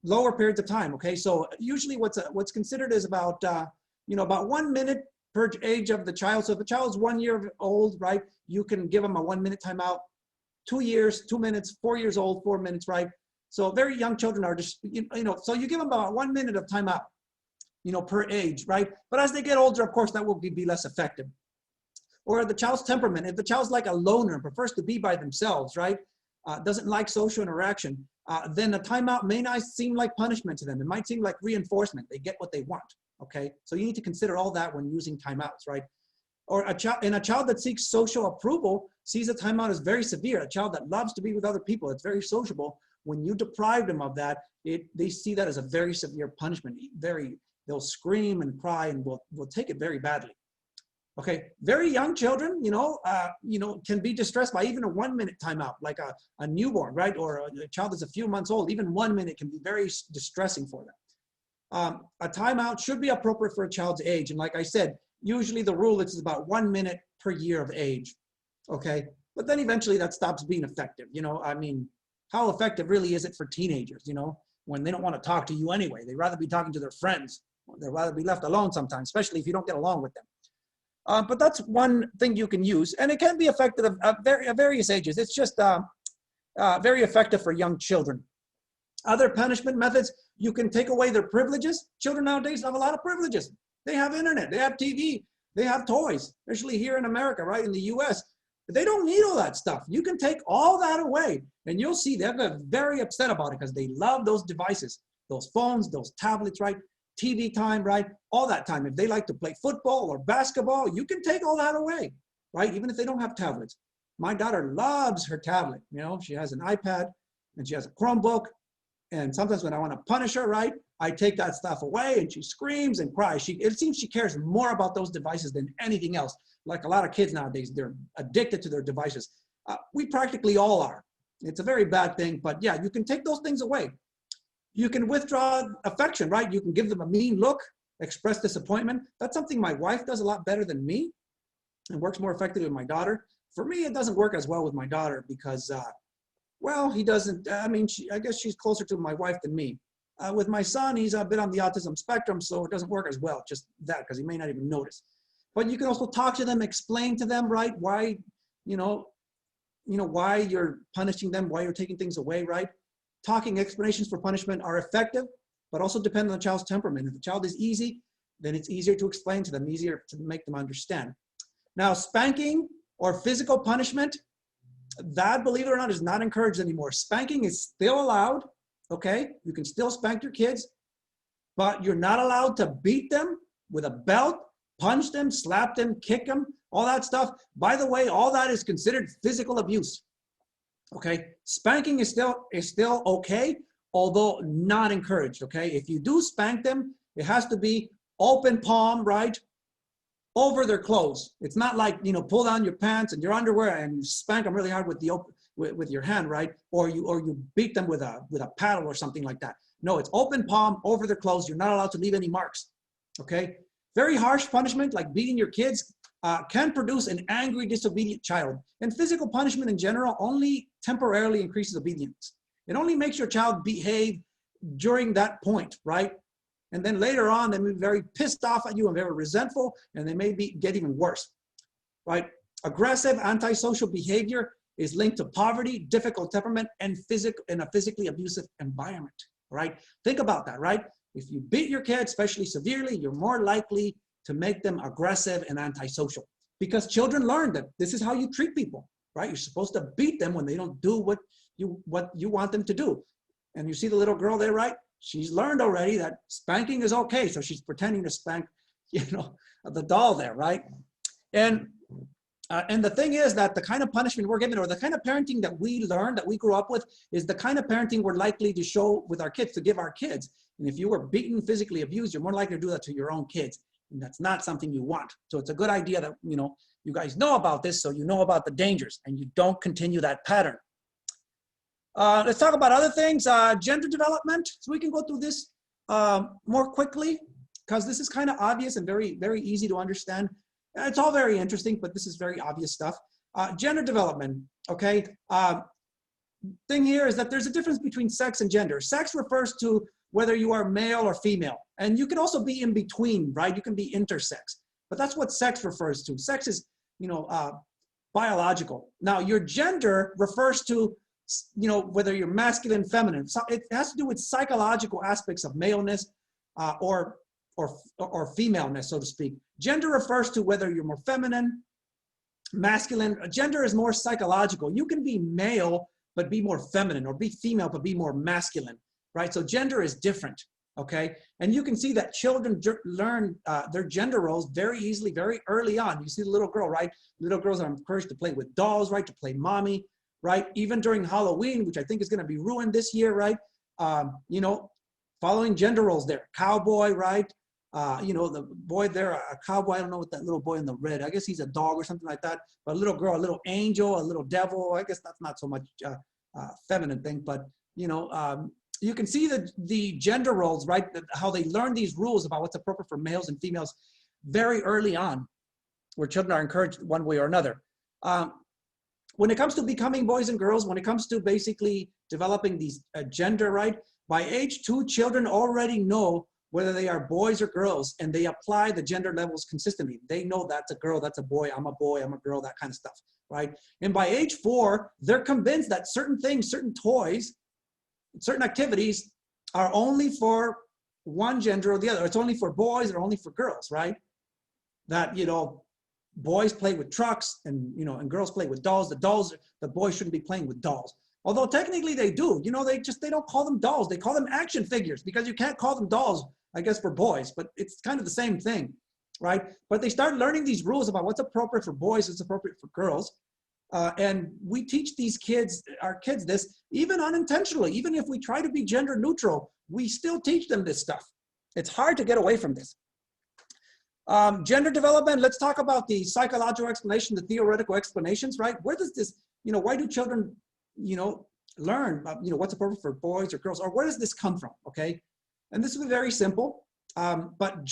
lower periods of time. Okay, so usually what's considered is about about 1 minute per age of the child. So if the child is 1 year old, right, you can give them a 1 minute timeout. 2 years, 2 minutes. 4 years old, 4 minutes, right? So very young children are just so you give them about 1 minute of timeout, per age, right? But as they get older, of course, that will be less effective. Or the child's temperament. If the child's like a loner, prefers to be by themselves, right? Doesn't like social interaction, then a timeout may not seem like punishment to them. It might seem like reinforcement. They get what they want, okay? So you need to consider all that when using timeouts, right? Or a child that seeks social approval sees a timeout as very severe. A child that loves to be with other people, it's very sociable. When you deprive them of that, they see that as a very severe punishment. They'll scream and cry and will take it very badly. Okay, very young children, can be distressed by even a 1 minute timeout, like a newborn, right? Or a child that's a few months old. Even 1 minute can be very distressing for them. A timeout should be appropriate for a child's age. And like I said, usually the rule is about 1 minute per year of age, okay? But then eventually that stops being effective. How effective really is it for teenagers, when they don't want to talk to you anyway? They'd rather be talking to their friends. They'd rather be left alone sometimes, especially if you don't get along with them. But that's one thing you can use, and it can be effective at various ages. It's just very effective for young children. Other punishment methods, you can take away their privileges. Children nowadays have a lot of privileges. They have internet, they have TV, they have toys, especially here in America, right, in the US. They don't need all that stuff. You can take all that away, and you'll see they're very upset about it because they love those devices, those phones, those tablets, right? TV time, right? All that time. If they like to play football or basketball, you can take all that away, right? Even if they don't have tablets. My daughter loves her tablet. She has an iPad and she has a Chromebook. And sometimes when I want to punish her, right, I take that stuff away and she screams and cries. It seems she cares more about those devices than anything else. Like a lot of kids nowadays, they're addicted to their devices. We practically all are. It's a very bad thing, but yeah, you can take those things away. You can withdraw affection, right? You can give them a mean look, express disappointment. That's something my wife does a lot better than me and works more effectively with my daughter. For me, it doesn't work as well with my daughter because, he doesn't, I guess she's closer to my wife than me. With my son, he's a bit on the autism spectrum, so it doesn't work as well, just that, because he may not even notice. But you can also talk to them, explain to them, right, why, why you're punishing them, why you're taking things away, right? Talking explanations for punishment are effective, but also depend on the child's temperament. If the child is easy, then it's easier to explain to them, easier to make them understand. Now, spanking or physical punishment, that, believe it or not, is not encouraged anymore. Spanking is still allowed, okay? You can still spank your kids, but you're not allowed to beat them with a belt, punch them, slap them, kick them, all that stuff. By the way, all that is considered physical abuse. Okay, spanking is still okay, although not encouraged, okay? If you do spank them, it has to be open palm, right, over their clothes. It's not like, pull down your pants and your underwear and you spank them really hard with your hand, right? Or you beat them with a paddle or something like that. No, it's open palm over their clothes. You're not allowed to leave any marks, okay? Very harsh punishment, like beating your kids, can produce an angry, disobedient child. And physical punishment in general only temporarily increases obedience. It only makes your child behave during that point, right? And then later on, they may be very pissed off at you and very resentful, and they may get even worse, right? Aggressive, antisocial behavior is linked to poverty, difficult temperament, and a physically abusive environment, right? Think about that, right? If you beat your kid, especially severely, you're more likely to make them aggressive and antisocial, because children learn that this is how you treat people, right? You're supposed to beat them when they don't do what you want them to do. And you see the little girl there, right? She's learned already that spanking is okay, so she's pretending to spank, the doll there, right? And the thing is that the kind of punishment we're given, or the kind of parenting that we learned, that we grew up with, is the kind of parenting we're likely to show with our kids, to give our kids. And if you were beaten, physically abused, you're more likely to do that to your own kids. And that's not something you want. So it's a good idea that, you guys know about this, so you know about the dangers and you don't continue that pattern. Let's talk about other things. Gender development. So we can go through this more quickly, because this is kind of obvious and very, very easy to understand. It's all very interesting, but this is very obvious stuff. Gender development, okay? Thing here is that there's a difference between sex and gender. Sex refers to whether you are male or female. And you can also be in between, right? You can be intersex. But that's what sex refers to. Sex is, biological. Now, your gender refers to, whether you're masculine, feminine. So it has to do with psychological aspects of maleness or femaleness, so to speak. Gender refers to whether you're more feminine masculine. Gender is more psychological. You can be male, but be more feminine, or be female, but be more masculine, right? So gender is different, okay? And you can see that children learn their gender roles very easily, very early on. You see the little girl, right? Little girls are encouraged to play with dolls, right? To play mommy, right? Even during Halloween, which I think is gonna be ruined this year, right? You know, following gender roles there. Cowboy, right? You know, the boy there, a cowboy, I don't know what that little boy in the red, I guess he's a dog or something like that. But a little girl, a little angel, a little devil, I guess that's not so much feminine thing, but you know, you can see the gender roles, right? How they learn these rules about what's appropriate for males and females very early on, where children are encouraged one way or another. When it comes to becoming boys and girls, when it comes to basically developing these gender, right? By age 2, children already know whether they are boys or girls, and they apply the gender levels consistently. They know that's a girl, that's a boy, I'm a girl, that kind of stuff, right? And by age 4, they're convinced that certain things, certain toys, certain activities are only for one gender or the other. It's only for boys or only for girls, right? That, you know, boys play with trucks and, you know, and girls play with dolls. The boys shouldn't be playing with dolls. Although technically they do, you know, they don't call them dolls. They call them action figures, because you can't call them dolls, I guess, for boys, but it's kind of the same thing, right? But they start learning these rules about what's appropriate for boys, what's appropriate for girls. And we teach these kids, our kids, this, even unintentionally. Even if we try to be gender neutral, we still teach them this stuff. It's hard to get away from this. Gender development, let's talk about the psychological explanation, the theoretical explanations, right? Where does this, you know, why do children, you know, learn, you know, what's appropriate for boys or girls, or where does this come from, okay? And this is very simple, but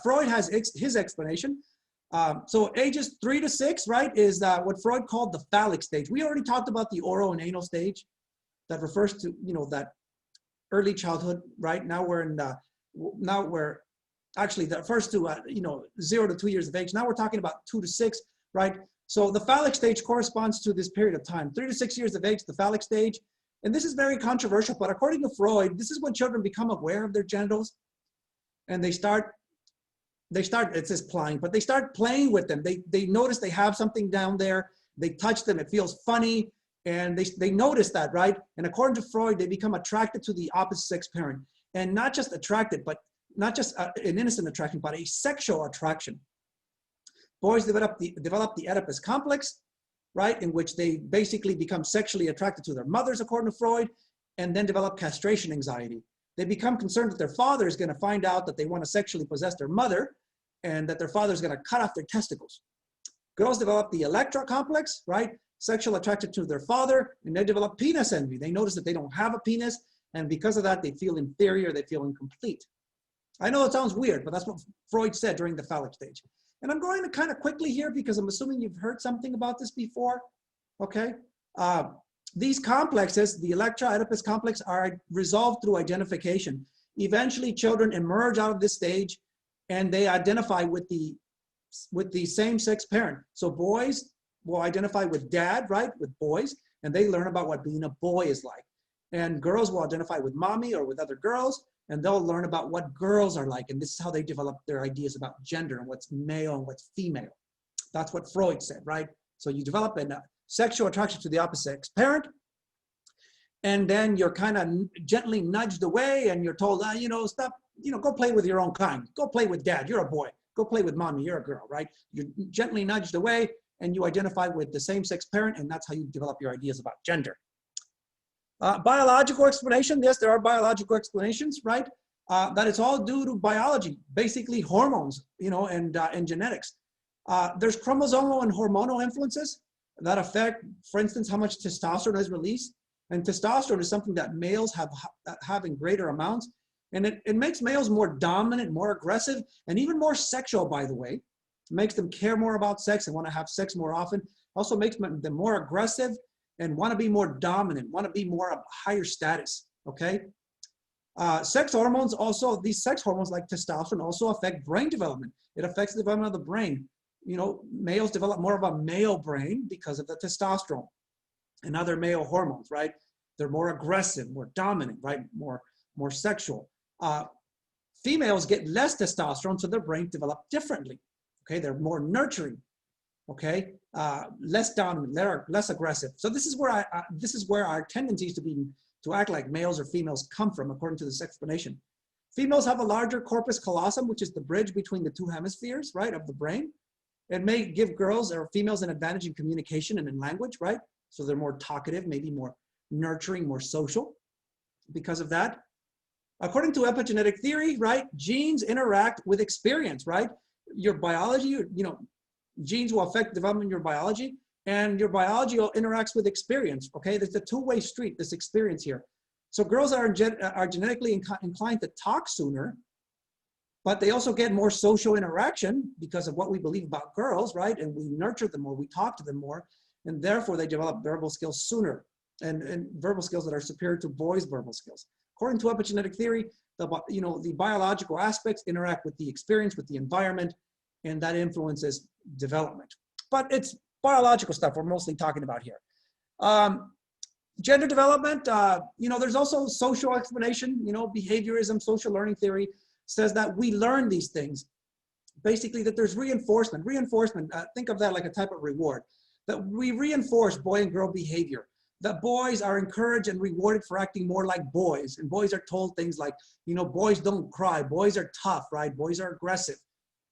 Freud has his explanation. So ages 3 to 6, right, is what Freud called the phallic stage. We already talked about the oral and anal stage that refers to, you know, that early childhood, right? Now we're in, actually that refers to, you know, 0 to 2 years of age. Now we're talking about 2 to 6, right? So the phallic stage corresponds to this period of time, 3 to 6 years of age, the phallic stage. And this is very controversial, but according to Freud, this is when children become aware of their genitals, and they start, it says playing, but they start playing with them. They notice they have something down there, they touch them, it feels funny, and they notice that, right? And according to Freud, they become attracted to the opposite sex parent. And not just attracted, but not just an innocent attraction, but a sexual attraction. Boys develop the Oedipus complex, right, in which they basically become sexually attracted to their mothers, according to Freud, and then develop castration anxiety. They become concerned that their father is going to find out that they want to sexually possess their mother, and that their father is going to cut off their testicles. Girls develop the Electra complex, right, sexual attraction to their father, and they develop penis envy. They notice that they don't have a penis, and because of that, they feel inferior, they feel incomplete. I know it sounds weird, but that's what Freud said during the phallic stage. And I'm going to kind of quickly here, because I'm assuming you've heard something about this before, okay? These complexes, the Electra Oedipus complex, are resolved through identification. Eventually, children emerge out of this stage, and they identify with the same-sex parent. So boys will identify with dad, right, with boys, and they learn about what being a boy is like. And girls will identify with mommy or with other girls, and they'll learn about what girls are like. And this is how they develop their ideas about gender and what's male and what's female. That's what Freud said, right? So you develop a sexual attraction to the opposite sex parent, and then you're kind of gently nudged away, and you're told, you know, stop, you know, go play with your own kind. Go play with dad, you're a boy. Go play with mommy, you're a girl, right? You're gently nudged away, and you identify with the same-sex parent, and that's how you develop your ideas about gender. Biological explanation, yes, there are biological explanations, right? That it's all due to biology, basically hormones, you know, and genetics. There's chromosomal and hormonal influences that affect, for instance, how much testosterone is released. And testosterone is something that males have in greater amounts. And it makes males more dominant, more aggressive, and even more sexual, by the way. It makes them care more about sex and want to have sex more often. Also makes them more aggressive and want to be more dominant, want to be more of higher status, okay? Sex hormones also, these sex hormones like testosterone also affect brain development. It affects the development of the brain. You know, males develop more of a male brain because of the testosterone and other male hormones, right? They're more aggressive, more dominant, right? More sexual. Females get less testosterone, so their brains develop differently, okay? They're more nurturing. okay? Less dominant, less aggressive. So this is where our tendencies to act like males or females come from, according to this explanation. Females have a larger corpus callosum, which is the bridge between the two hemispheres, right, of the brain. It may give girls or females an advantage in communication and in language, right? So they're more talkative, maybe more nurturing, more social because of that. According to epigenetic theory, right, genes interact with experience, right? Your biology, genes will affect development in your biology, and your biology interacts with experience, okay? There's a two-way street, this experience here. So girls are genetically inclined to talk sooner, but they also get more social interaction because of what we believe about girls, right? And we nurture them more, we talk to them more, and therefore they develop verbal skills sooner, and verbal skills that are superior to boys' verbal skills. According to epigenetic theory, the biological aspects interact with the experience, with the environment, and that influences development. But it's biological stuff we're mostly talking about here. Gender development, there's also social explanation, behaviorism, social learning theory says that we learn these things. Basically that there's reinforcement. Think of that like a type of reward. That we reinforce boy and girl behavior. That boys are encouraged and rewarded for acting more like boys. And boys are told things like, boys don't cry. Boys are tough, right? Boys are aggressive,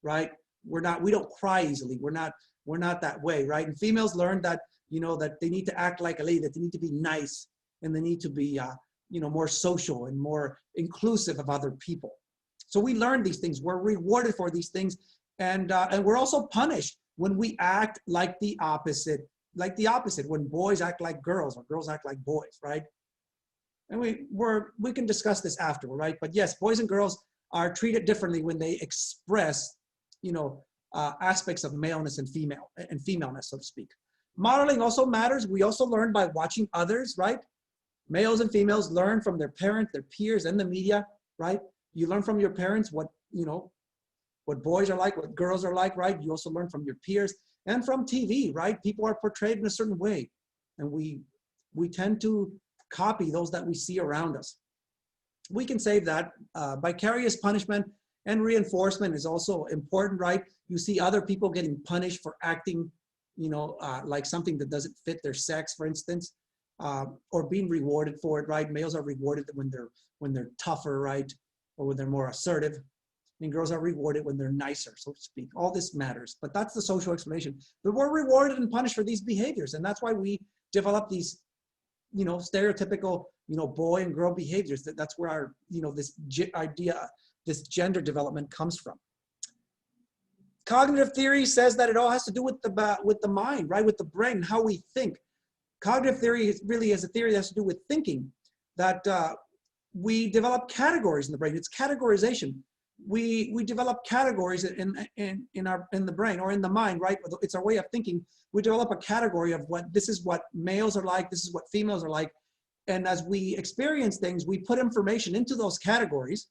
right? We don't cry easily. We're not that way, right? And females learn that, that they need to act like a lady, that they need to be nice, and they need to be, more social and more inclusive of other people. So we learn these things. We're rewarded for these things, and we're also punished when we act like the opposite. When boys act like girls or girls act like boys, right? And we can discuss this afterward, right? But yes, boys and girls are treated differently when they express, aspects of maleness and femaleness, so to speak. Modeling also matters. We also learn by watching others, right? Males and females learn from their parents, their peers, and the media, right? You learn from your parents what boys are like, what girls are like, right? You also learn from your peers and from TV, right? People are portrayed in a certain way, and we tend to copy those that we see around us. We can say that vicarious punishment and reinforcement is also important, right? You see other people getting punished for acting, like something that doesn't fit their sex, for instance, or being rewarded for it, right? Males are rewarded when they're tougher, right? Or when they're more assertive. And girls are rewarded when they're nicer, so to speak. All this matters, but that's the social explanation. But we're rewarded and punished for these behaviors, and that's why we develop these, stereotypical, boy and girl behaviors. That's where our, this gender development comes from. Cognitive theory says that it all has to do with the mind, right? With the brain, how we think. Cognitive theory really is a theory that has to do with thinking. That we develop categories in the brain. It's categorization. We develop categories in the brain or in the mind, right? It's our way of thinking. We develop a category of this is what males are like, this is what females are like. And as we experience things, we put information into those categories,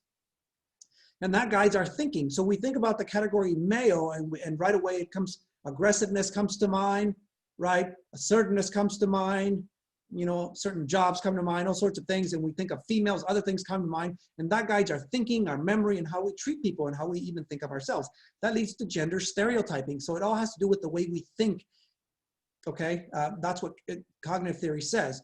and that guides our thinking. So we think about the category male, and right away aggressiveness comes to mind, right? Assertiveness comes to mind. Certain jobs come to mind, all sorts of things, and we think of females, other things come to mind, and that guides our thinking, our memory, and how we treat people, and how we even think of ourselves. That leads to gender stereotyping. So it all has to do with the way we think, okay? That's what cognitive theory says.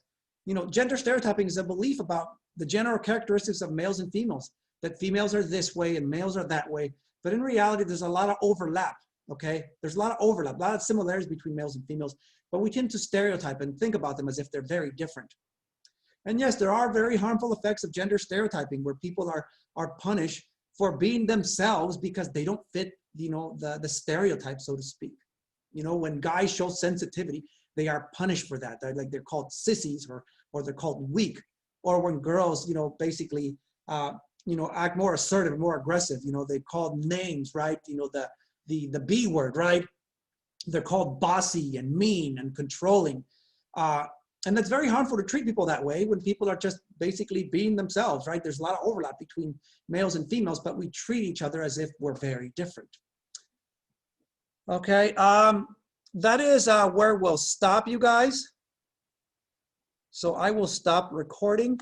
Gender stereotyping is a belief about the general characteristics of males and females, that females are this way and males are that way, but in reality, there's a lot of overlap, okay? There's a lot of overlap, a lot of similarities between males and females, but we tend to stereotype and think about them as if they're very different. And yes, there are very harmful effects of gender stereotyping where people are punished for being themselves because they don't fit, the stereotype, so to speak. When guys show sensitivity, they are punished for that. They're called sissies or they're called weak. Or when girls, basically, act more assertive, more aggressive, they're called names, right? The B word, right? They're called bossy and mean and controlling. And that's very harmful to treat people that way when people are just basically being themselves, right? There's a lot of overlap between males and females, but we treat each other as if we're very different. Okay, that is where we'll stop, you guys. So I will stop recording.